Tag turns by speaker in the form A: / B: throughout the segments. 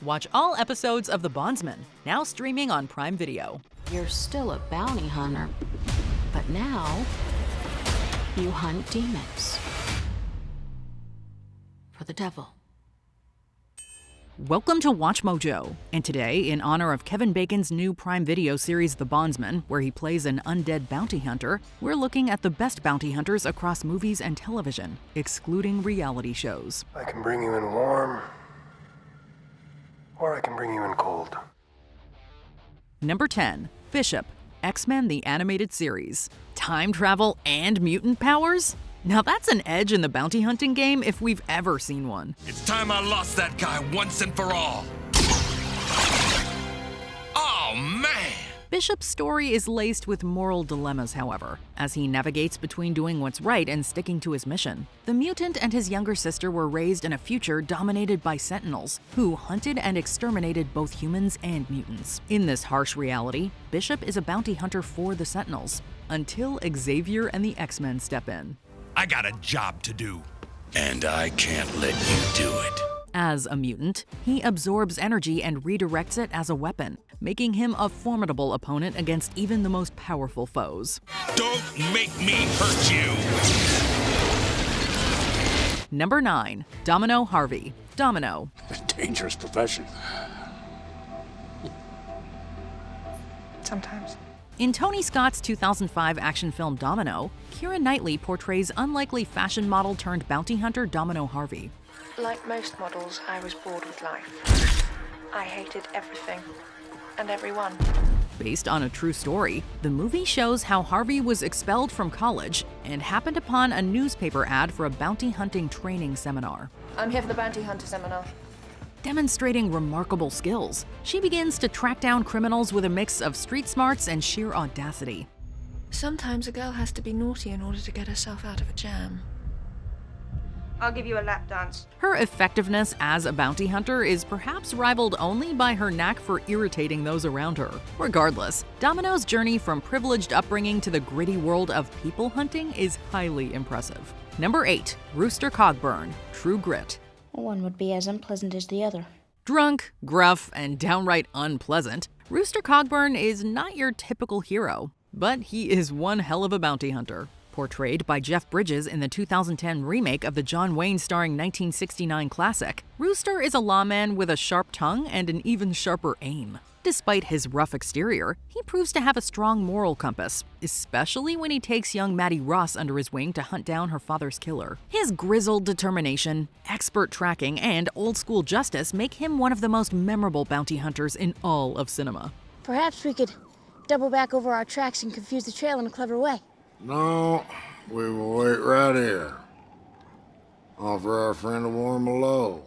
A: Watch all episodes of The Bondsman, now streaming on Prime Video.
B: You're still a bounty hunter, but now you hunt demons for the devil.
A: Welcome to WatchMojo, and today, in honor of Kevin Bacon's new Prime Video series The Bondsman, where he plays an undead bounty hunter, we're looking at the best bounty hunters across movies and television, excluding reality shows.
C: I can bring you in warm, or I can bring you in cold.
A: Number 10. Bishop, X-Men the Animated Series. Time travel and mutant powers? Now that's an edge in the bounty hunting game if we've ever seen one.
D: It's time I lost that guy once and for all. Oh, man!
A: Bishop's story is laced with moral dilemmas, however, as he navigates between doing what's right and sticking to his mission. The mutant and his younger sister were raised in a future dominated by Sentinels, who hunted and exterminated both humans and mutants. In this harsh reality, Bishop is a bounty hunter for the Sentinels, until Xavier and the X-Men step in.
D: I got a job to do, and I can't let you do it.
A: As a mutant, he absorbs energy and redirects it as a weapon, making him a formidable opponent against even the most powerful foes.
D: Don't make me hurt you!
A: Number 9. Domino Harvey. Domino.
E: A dangerous profession.
F: Sometimes.
A: In Tony Scott's 2005 action film Domino, Keira Knightley portrays unlikely fashion model turned bounty hunter Domino Harvey.
F: Like most models, I was bored with life. I hated everything and everyone.
A: Based on a true story, the movie shows how Harvey was expelled from college and happened upon a newspaper ad for a bounty hunting training seminar.
F: I'm here for the bounty hunter seminar.
A: Demonstrating remarkable skills, she begins to track down criminals with a mix of street smarts and sheer audacity.
F: Sometimes a girl has to be naughty in order to get herself out of a jam.
G: I'll give you a lap dance.
A: Her effectiveness as a bounty hunter is perhaps rivaled only by her knack for irritating those around her. Regardless, Domino's journey from privileged upbringing to the gritty world of people hunting is highly impressive. Number 8. Rooster Cogburn. True Grit.
H: One would be as unpleasant as the other.
A: Drunk, gruff, and downright unpleasant, Rooster Cogburn is not your typical hero, but he is one hell of a bounty hunter. Portrayed by Jeff Bridges in the 2010 remake of the John Wayne starring 1969 classic, Rooster is a lawman with a sharp tongue and an even sharper aim. Despite his rough exterior, he proves to have a strong moral compass, especially when he takes young Maddie Ross under his wing to hunt down her father's killer. His grizzled determination, expert tracking, and old-school justice make him one of the most memorable bounty hunters in all of cinema.
H: Perhaps we could double back over our tracks and confuse the trail in a clever way.
E: No, we will wait right here. Offer our friend a warm hello.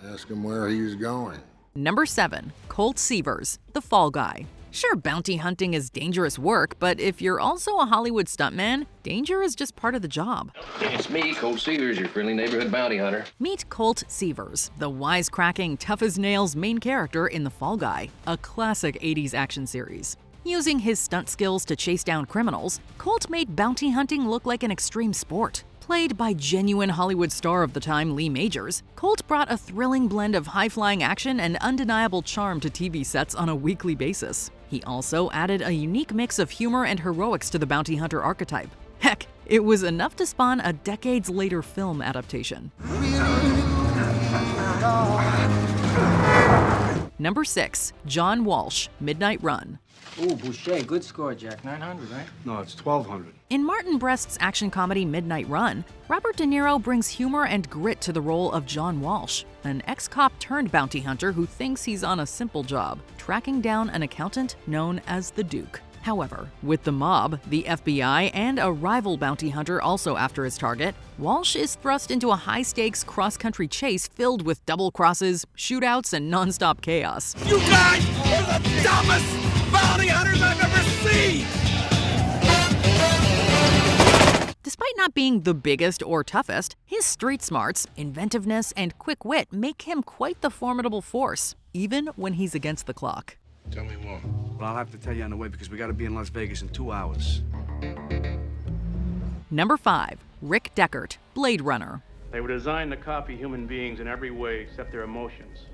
E: Ask him where he's going.
A: Number 7. Colt Severs, the Fall Guy. Sure, bounty hunting is dangerous work, but if you're also a Hollywood stuntman, danger is just part of the job.
I: It's me, Colt Severs, your friendly neighborhood bounty hunter.
A: Meet Colt Severs, the wisecracking, tough-as-nails main character in The Fall Guy, a classic 80s action series. Using his stunt skills to chase down criminals, Colt made bounty hunting look like an extreme sport. Played by genuine Hollywood star of the time Lee Majors, Colt brought a thrilling blend of high-flying action and undeniable charm to TV sets on a weekly basis. He also added a unique mix of humor and heroics to the bounty hunter archetype. Heck, it was enough to spawn a decades-later film adaptation. Number 6. John Walsh, Midnight Run.
J: Ooh, Boucher, good score, Jack. 900, right?
E: No, it's 1,200.
A: In Martin Brest's action comedy Midnight Run, Robert De Niro brings humor and grit to the role of John Walsh, an ex-cop turned bounty hunter who thinks he's on a simple job, tracking down an accountant known as the Duke. However, with the mob, the FBI, and a rival bounty hunter also after his target, Walsh is thrust into a high-stakes cross-country chase filled with double crosses, shootouts, and non-stop chaos.
D: You guys are the dumbest bounty hunters I've ever seen!
A: Despite not being the biggest or toughest, his street smarts, inventiveness, and quick wit make him quite the formidable force, even when he's against the clock.
E: Tell me more.
J: Well, I'll have to tell you on the way because we got to be in Las Vegas in 2 hours.
A: Number 5. Rick Deckard, Blade Runner.
K: They were designed to copy human beings in every way except their emotions.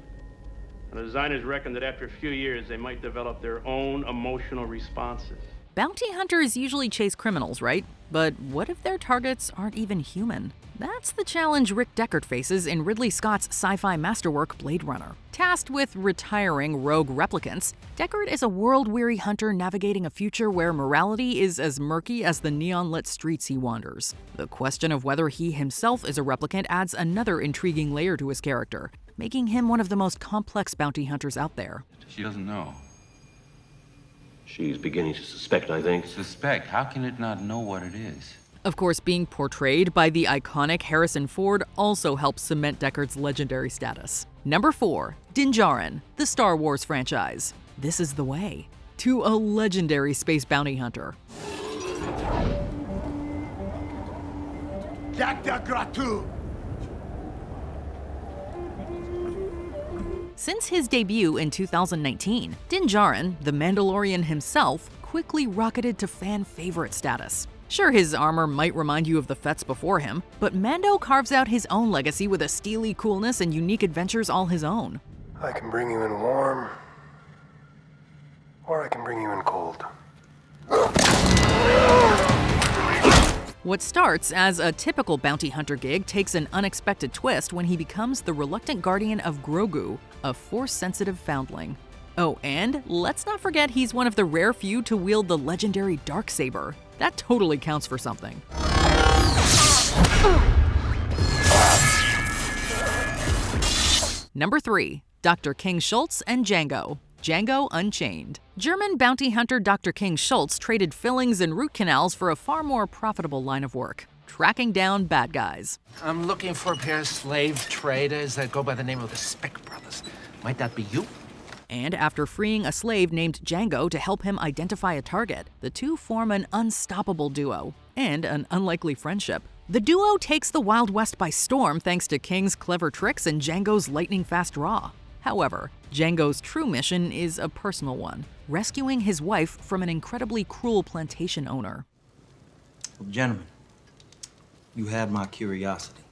K: And the designers reckon that after a few years, they might develop their own emotional responses.
A: Bounty hunters usually chase criminals, right? But what if their targets aren't even human? That's the challenge Rick Deckard faces in Ridley Scott's sci-fi masterwork Blade Runner. Tasked with retiring rogue replicants, Deckard is a world-weary hunter navigating a future where morality is as murky as the neon-lit streets he wanders. The question of whether he himself is a replicant adds another intriguing layer to his character, making him one of the most complex bounty hunters out there.
L: She doesn't know.
I: She's beginning to suspect, I think.
L: Suspect? How can it not know what it is?
A: Of course, being portrayed by the iconic Harrison Ford also helps cement Deckard's legendary status. Number 4, Djarin, the Star Wars franchise. This is the way to a legendary space bounty hunter. Since his debut in 2019, Djarin, the Mandalorian himself, quickly rocketed to fan-favorite status. Sure, his armor might remind you of the Fett's before him, but Mando carves out his own legacy with a steely coolness and unique adventures all his own.
C: I can bring you in warm, or I can bring you in cold.
A: What starts as a typical bounty hunter gig takes an unexpected twist when he becomes the reluctant guardian of Grogu, a Force-sensitive foundling. Oh, and let's not forget he's one of the rare few to wield the legendary Darksaber. That totally counts for something. Number 3, Dr. King Schultz and Django. Django Unchained. German bounty hunter Dr. King Schultz traded fillings and root canals for a far more profitable line of work: tracking down bad guys.
M: I'm looking for a pair of slave traders that go by the name of the Spick Brothers. Might that be you?
A: And after freeing a slave named Django to help him identify a target, the two form an unstoppable duo and an unlikely friendship. The duo takes the Wild West by storm thanks to King's clever tricks and Django's lightning-fast draw. However, Django's true mission is a personal one, rescuing his wife from an incredibly cruel plantation owner.
N: Well, gentlemen, you had my curiosity,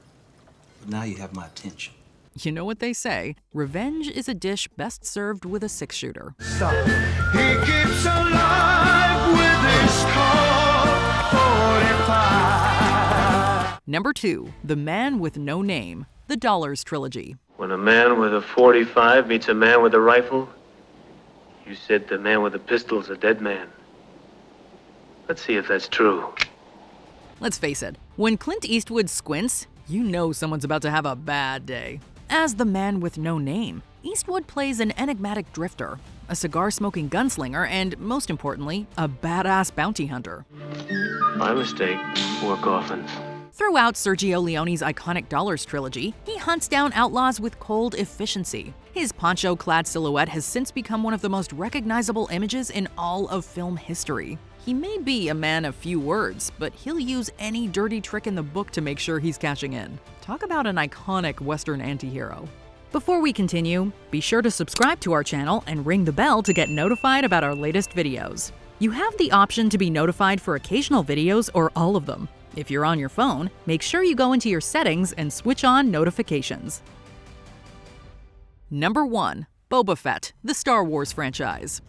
N: but now you have my attention.
A: You know what they say, revenge is a dish best served with a 6-shooter.
O: He keeps alive with his Colt 45.
A: Number 2, The Man with No Name, the Dollars Trilogy.
P: When a man with a 45 meets a man with a rifle, you said the man with a pistol's a dead man. Let's see if that's true.
A: Let's face it, when Clint Eastwood squints, you know someone's about to have a bad day. As the Man with No Name, Eastwood plays an enigmatic drifter, a cigar-smoking gunslinger, and, most importantly, a badass bounty hunter.
P: My mistake. War coffins.
A: Throughout Sergio Leone's iconic Dollars trilogy, he hunts down outlaws with cold efficiency. His poncho-clad silhouette has since become one of the most recognizable images in all of film history. He may be a man of few words, but he'll use any dirty trick in the book to make sure he's cashing in. Talk about an iconic Western anti-hero. Before we continue, be sure to subscribe to our channel and ring the bell to get notified about our latest videos. You have the option to be notified for occasional videos or all of them. If you're on your phone, make sure you go into your settings and switch on notifications. Number 1, Boba Fett, the Star Wars franchise.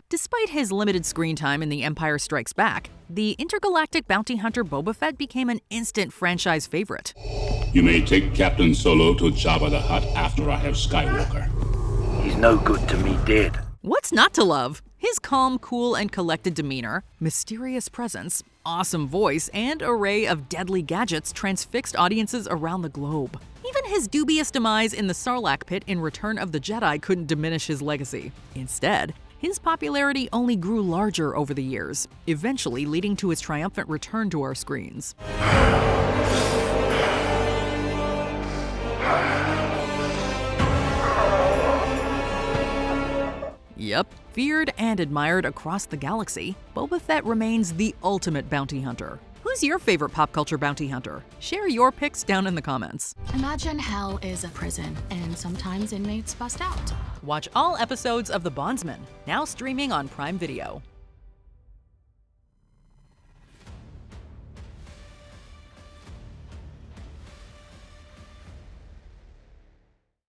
A: Despite his limited screen time in The Empire Strikes Back, the intergalactic bounty hunter Boba Fett became an instant franchise favorite.
Q: You may take Captain Solo to Jabba the Hutt after I have Skywalker.
R: He's no good to me dead.
A: What's not to love? His calm, cool, and collected demeanor, mysterious presence, awesome voice, and array of deadly gadgets transfixed audiences around the globe. Even his dubious demise in the Sarlacc pit in Return of the Jedi couldn't diminish his legacy. Instead, his popularity only grew larger over the years, eventually leading to his triumphant return to our screens. Yep, feared and admired across the galaxy, Boba Fett remains the ultimate bounty hunter. Who's your favorite pop culture bounty hunter? Share your picks down in the comments.
B: Imagine hell is a prison, and sometimes inmates bust out.
A: Watch all episodes of The Bondsman, now streaming on Prime Video.